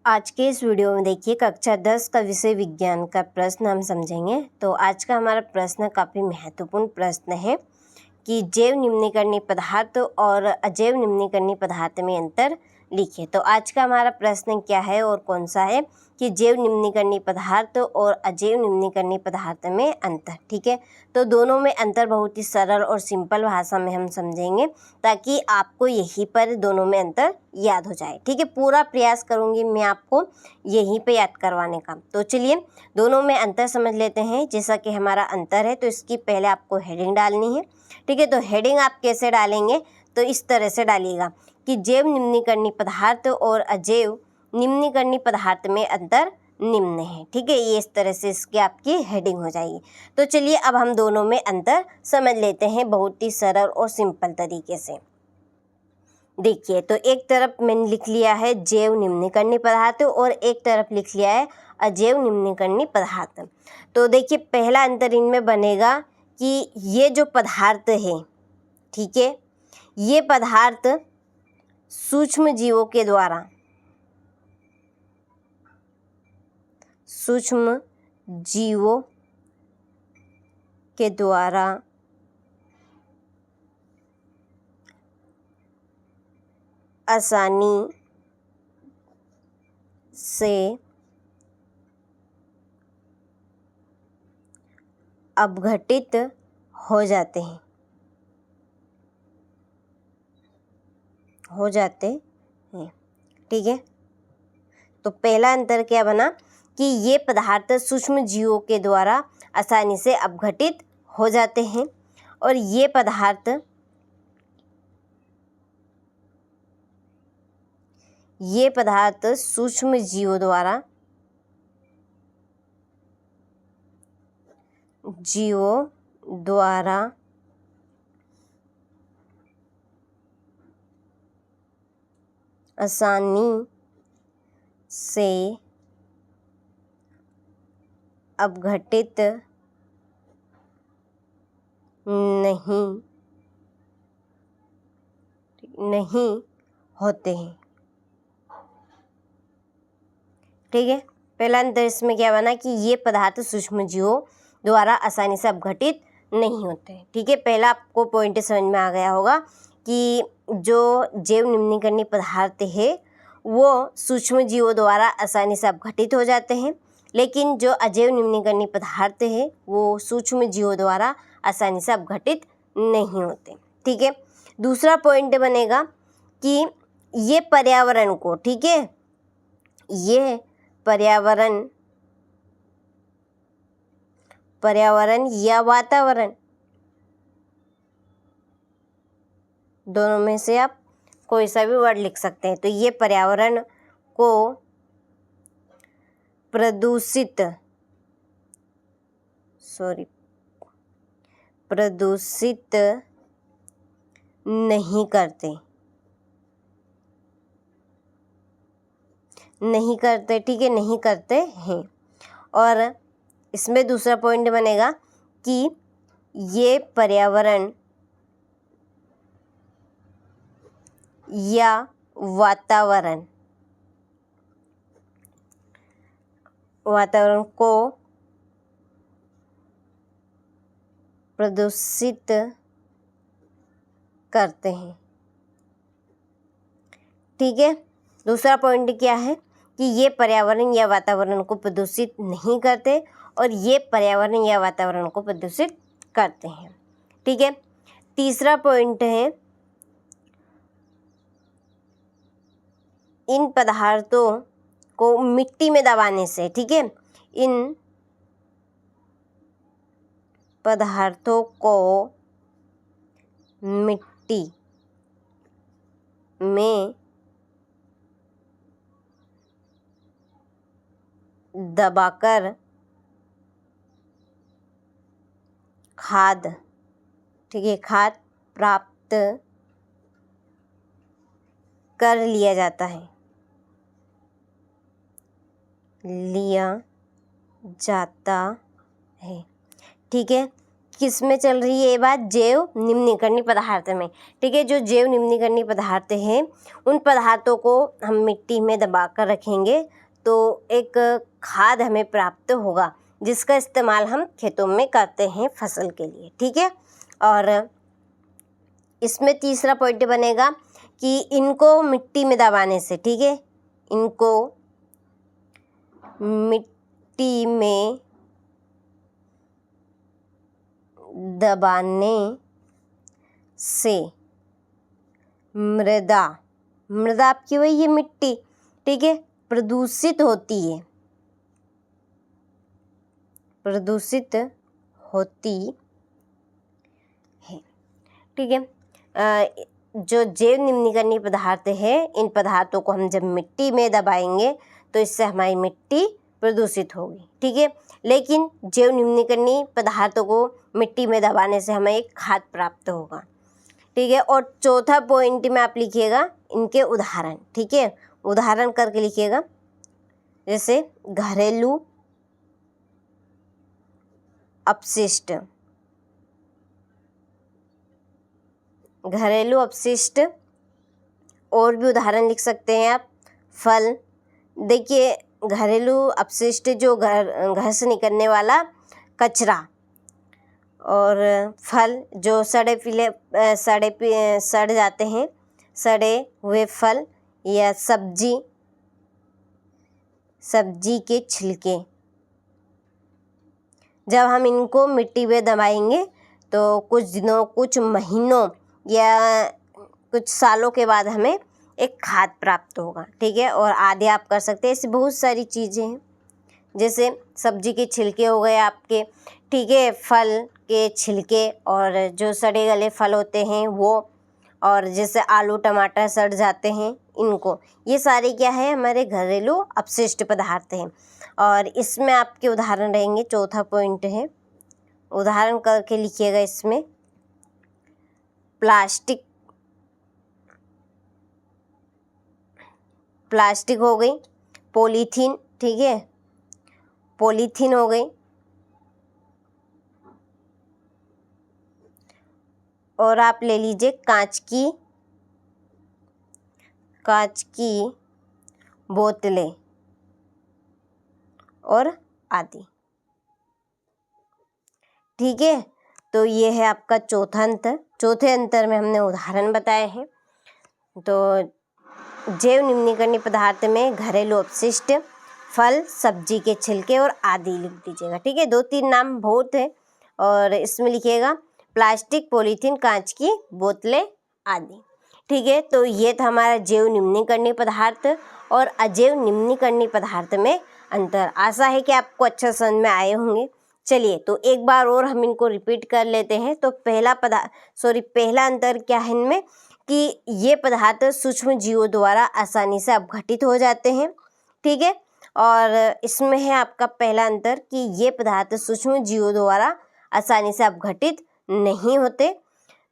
आज के इस वीडियो में देखिए कक्षा 10 का विषय विज्ञान का प्रश्न हम समझेंगे। तो आज का हमारा प्रश्न काफ़ी महत्वपूर्ण प्रश्न है कि जैव निम्नीकरणीय पदार्थ और अजैव निम्नीकरणीय पदार्थ में अंतर लिखिए। तो आज का हमारा प्रश्न क्या है और कौन सा है कि जैव निम्नीकरणीय पदार्थ और अजैव निम्नीकरणीय पदार्थ में अंतर। ठीक है, तो दोनों में अंतर बहुत ही सरल और सिंपल भाषा में हम समझेंगे ताकि आपको यहीं पर दोनों में अंतर याद हो जाए। ठीक है, पूरा प्रयास करूँगी मैं आपको यहीं पे याद करवाने का। तो चलिए दोनों में अंतर समझ लेते हैं। जैसा कि हमारा अंतर है तो इसकी पहले आपको हेडिंग डालनी है। ठीक है, तो हेडिंग आप कैसे डालेंगे तो इस तरह से डालिएगा कि जैव निम्नीकरणीय पदार्थ और अजैव निम्नीकरणीय पदार्थ में अंतर निम्न है। ठीक है, ये इस तरह से इसकी आपकी हेडिंग हो जाएगी। तो चलिए अब हम दोनों में अंतर समझ लेते हैं बहुत ही सरल और सिंपल तरीके से। देखिए, तो एक तरफ मैंने लिख लिया है जैव निम्नीकरणीय पदार्थ और एक तरफ लिख लिया है अजैव निम्नीकरणीय पदार्थ। तो देखिए पहला अंतर इनमें बनेगा कि ये जो पदार्थ है, ठीक है, ये पदार्थ सूक्ष्म जीवों के द्वारा आसानी से अपघटित हो जाते हैं। ठीक है, तो पहला अंतर क्या बना कि ये पदार्थ सूक्ष्म जीवों के द्वारा आसानी से अपघटित हो जाते हैं और ये पदार्थ सूक्ष्म जीवों द्वारा आसानी से अपघटित नहीं होते हैं। ठीक है, पहला अंतर इसमें क्या बना कि ये पदार्थ सूक्ष्म जीवों द्वारा आसानी से अपघटित नहीं होते। ठीक है, पहला आपको पॉइंट समझ में आ गया होगा कि जो जैव निम्नीकरणीय पदार्थ है वो सूक्ष्म जीवों द्वारा आसानी से अपघटित हो जाते हैं, लेकिन जो अजैव निम्नीकरणीय पदार्थ है वो सूक्ष्म जीवों द्वारा आसानी से अपघटित नहीं होते। ठीक है, दूसरा पॉइंट बनेगा कि ये पर्यावरण को, ठीक है, ये पर्यावरण या वातावरण, दोनों में से आप कोई सा भी वर्ड लिख सकते हैं। तो ये पर्यावरण को प्रदूषित नहीं करते। ठीक है, नहीं करते हैं। और इसमें दूसरा पॉइंट बनेगा कि ये पर्यावरण या वातावरण को प्रदूषित करते हैं। ठीक है, दूसरा पॉइंट क्या है कि ये पर्यावरण या वातावरण को प्रदूषित नहीं करते और ये पर्यावरण या वातावरण को प्रदूषित करते हैं। ठीक है, तीसरा पॉइंट है इन पदार्थों को मिट्टी में दबाने से, ठीक है, इन पदार्थों को मिट्टी में दबाकर खाद, ठीक है, खाद प्राप्त कर लिया जाता है। ठीक है, किस में चल रही है ये बात? जैव निम्नीकरणीय पदार्थ में। ठीक है, जो जैव निम्नीकरणीय पदार्थ हैं उन पदार्थों को हम मिट्टी में दबा कर रखेंगे तो एक खाद हमें प्राप्त होगा जिसका इस्तेमाल हम खेतों में करते हैं फसल के लिए। ठीक है, और इसमें तीसरा पॉइंट बनेगा कि इनको मिट्टी में दबाने से, ठीक है, इनको मिट्टी में दबाने से मृदा आपकी वही ये मिट्टी, ठीक है, प्रदूषित होती है, प्रदूषित होती है। ठीक है, जो जैव निम्नीकरणीय पदार्थ है इन पदार्थों को हम जब मिट्टी में दबाएंगे तो इससे हमारी मिट्टी प्रदूषित होगी। ठीक है, लेकिन जैव निम्नीकरणीय पदार्थों को मिट्टी में दबाने से हमें एक खाद प्राप्त होगा। ठीक है, और चौथा पॉइंट में आप लिखिएगा इनके उदाहरण। ठीक है, उदाहरण करके लिखिएगा, जैसे घरेलू अपशिष्ट, घरेलू अपशिष्ट, और भी उदाहरण लिख सकते हैं आप। फल, देखिए घरेलू अपशिष्ट जो घर से निकलने वाला कचरा, और फल जो सड़ जाते हैं, सड़े हुए फल या सब्जी के छिलके। जब हम इनको मिट्टी में दबाएंगे तो कुछ दिनों, कुछ महीनों या कुछ सालों के बाद हमें एक खाद प्राप्त होगा। ठीक है, और आगे आप कर सकते हैं, ऐसी बहुत सारी चीज़ें हैं, जैसे सब्जी के छिलके हो गए आपके, ठीक है, फल के छिलके और जो सड़े गले फल होते हैं वो, और जैसे आलू टमाटर सड़ जाते हैं इनको, ये सारे क्या है? हमारे घरेलू अपशिष्ट पदार्थ हैं। और इसमें आपके उदाहरण रहेंगे, चौथा पॉइंट है, उदाहरण करके लिखिएगा इसमें। प्लास्टिक हो गई, पॉलीथीन, ठीक है, पॉलीथीन हो गई, और आप ले लीजिए कांच की बोतलें और आदि। ठीक है, तो ये है आपका चौथा अंतर। चौथे अंतर में हमने उदाहरण बताए हैं। तो जैव निम्नीकरणीय पदार्थ में घरेलू अपशिष्ट, फल, सब्जी के छिलके और आदि लिख दीजिएगा। ठीक है, 2-3 नाम बहुत है, और इसमें लिखिएगा प्लास्टिक, पॉलीथीन, कांच की बोतलें आदि। ठीक है, तो ये था हमारा जैव निम्नीकरणीय पदार्थ और अजैव निम्नीकरणीय पदार्थ में अंतर। आशा है कि आपको अच्छा समझ में आए होंगे। चलिए, तो एक बार और हम इनको रिपीट कर लेते हैं। तो पहला अंतर क्या है इनमें, कि ये पदार्थ सूक्ष्म जीवों द्वारा आसानी से अपघटित हो जाते हैं। ठीक है, और इसमें है आपका पहला अंतर कि ये पदार्थ सूक्ष्म जीवों द्वारा आसानी से अपघटित नहीं होते।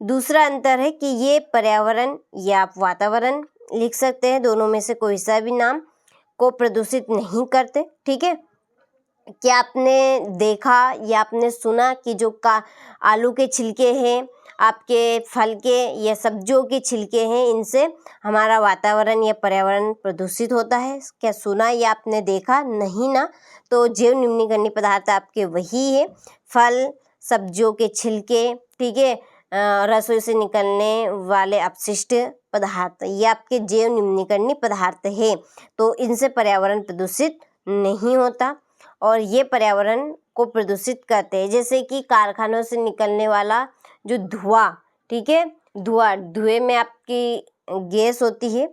दूसरा अंतर है कि ये पर्यावरण या आप वातावरण लिख सकते हैं, दोनों में से कोई सा भी नाम, को प्रदूषित नहीं करते। ठीक है, क्या आपने देखा या आपने सुना कि जो आलू के छिलके हैं, आपके फल के या सब्जियों के छिलके हैं, इनसे हमारा वातावरण या पर्यावरण प्रदूषित होता है? क्या सुना या आपने देखा? नहीं ना। तो जैव निम्नीकरणीय पदार्थ आपके वही है, फल, सब्जियों के छिलके, ठीक है, रसोई से निकलने वाले अपशिष्ट पदार्थ, ये आपके जैव निम्नीकरणीय पदार्थ है। तो इनसे पर्यावरण प्रदूषित नहीं होता, और ये पर्यावरण को प्रदूषित करते हैं, जैसे कि कारखानों से निकलने वाला जो धुआं, ठीक है, धुएं में आपकी गैस होती है,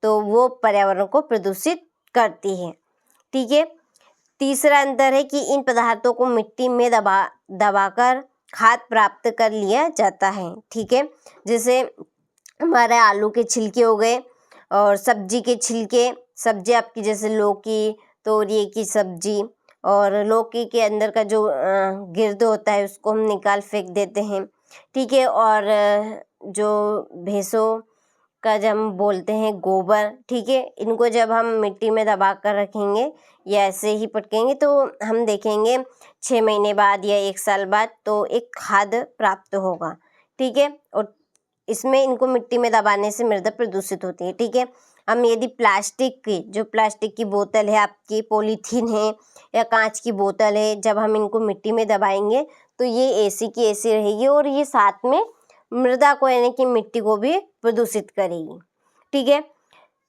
तो वो पर्यावरण को प्रदूषित करती है। ठीक है, तीसरा अंतर है कि इन पदार्थों को मिट्टी में दबाकर खाद प्राप्त कर लिया जाता है। ठीक है, जैसे हमारे आलू के छिलके हो गए और सब्जी के छिलके, सब्जी आपकी जैसे लौकी, तोरिए की सब्जी, और लौकी के अंदर का जो गिर्द होता है उसको हम निकाल फेंक देते हैं। ठीक है, और जो भैंसों का जब हम बोलते हैं गोबर, ठीक है। इनको जब हम मिट्टी में दबा कर रखेंगे या ऐसे ही पटकेंगे तो हम देखेंगे 6 महीने बाद या 1 साल बाद तो एक खाद प्राप्त होगा, ठीक है। और इसमें इनको मिट्टी में दबाने से मृदा प्रदूषित होती है, ठीक है। हम यदि प्लास्टिक की बोतल है आपकी, पॉलीथीन है या कांच की बोतल है, जब हम इनको मिट्टी में दबाएंगे तो ये ऐसी की ऐसी रहेगी और ये साथ में मृदा को यानी कि मिट्टी को भी प्रदूषित करेगी, ठीक है।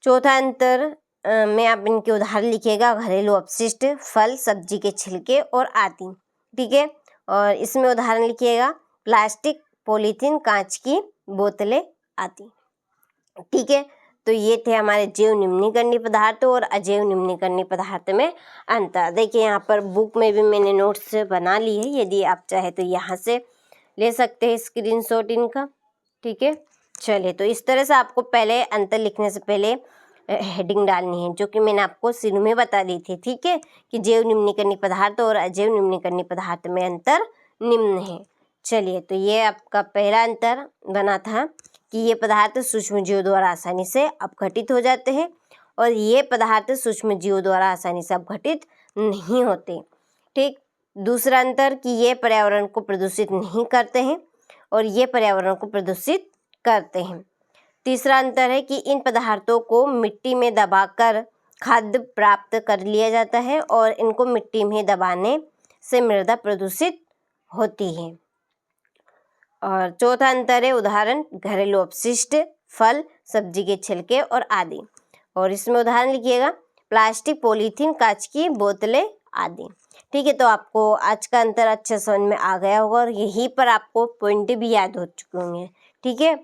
चौथा अंतर में आप इनके उदाहरण लिखिएगा, घरेलू अपशिष्ट, फल सब्जी के छिलके और आदि, ठीक है। और इसमें उदाहरण लिखिएगा प्लास्टिक, पॉलीथीन, कांच की बोतलें आदि, ठीक है। तो ये थे हमारे जैव निम्नीकरणीय पदार्थ और अजैव निम्नीकरणीय पदार्थ में अंतर। देखिए यहाँ पर बुक में भी मैंने नोट्स बना ली है, यदि आप चाहे तो यहाँ से ले सकते हैं स्क्रीनशॉट इनका, ठीक है। चलिए, तो इस तरह से आपको पहले अंतर लिखने से पहले हेडिंग डालनी है, जो कि मैंने आपको शुरू में बता दी थी, ठीक है, कि जैव निम्नीकरणीय पदार्थ और अजैव निम्नीकरणीय पदार्थ में अंतर निम्न है। चलिए, तो ये आपका पहला अंतर बना था कि ये पदार्थ सूक्ष्म जीवों द्वारा आसानी से अपघटित हो जाते हैं और ये पदार्थ सूक्ष्म जीवों द्वारा आसानी से अपघटित नहीं होते, ठीक। दूसरा अंतर कि ये पर्यावरण को प्रदूषित नहीं करते हैं और ये पर्यावरण को प्रदूषित करते हैं। तीसरा अंतर है कि इन पदार्थों को मिट्टी में दबाकर खाद्य प्राप्त कर लिया जाता है और इनको मिट्टी में दबाने से मृदा प्रदूषित होती है। और चौथा अंतर है उदाहरण घरेलू अपशिष्ट, फल सब्जी के छिलके और आदि। और इसमें उदाहरण लिखिएगा प्लास्टिक, पॉलीथीन, कांच की बोतलें आदि, ठीक है। तो आपको आज का अंतर अच्छे समझ में आ गया होगा और यहीं पर आपको पॉइंट भी याद हो चुके होंगे, ठीक है।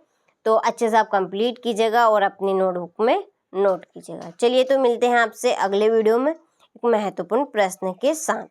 तो अच्छे से आप कंप्लीट कीजिएगा और अपनी नोटबुक में नोट कीजिएगा। चलिए, तो मिलते हैं आपसे अगले वीडियो में एक महत्वपूर्ण प्रश्न के साथ।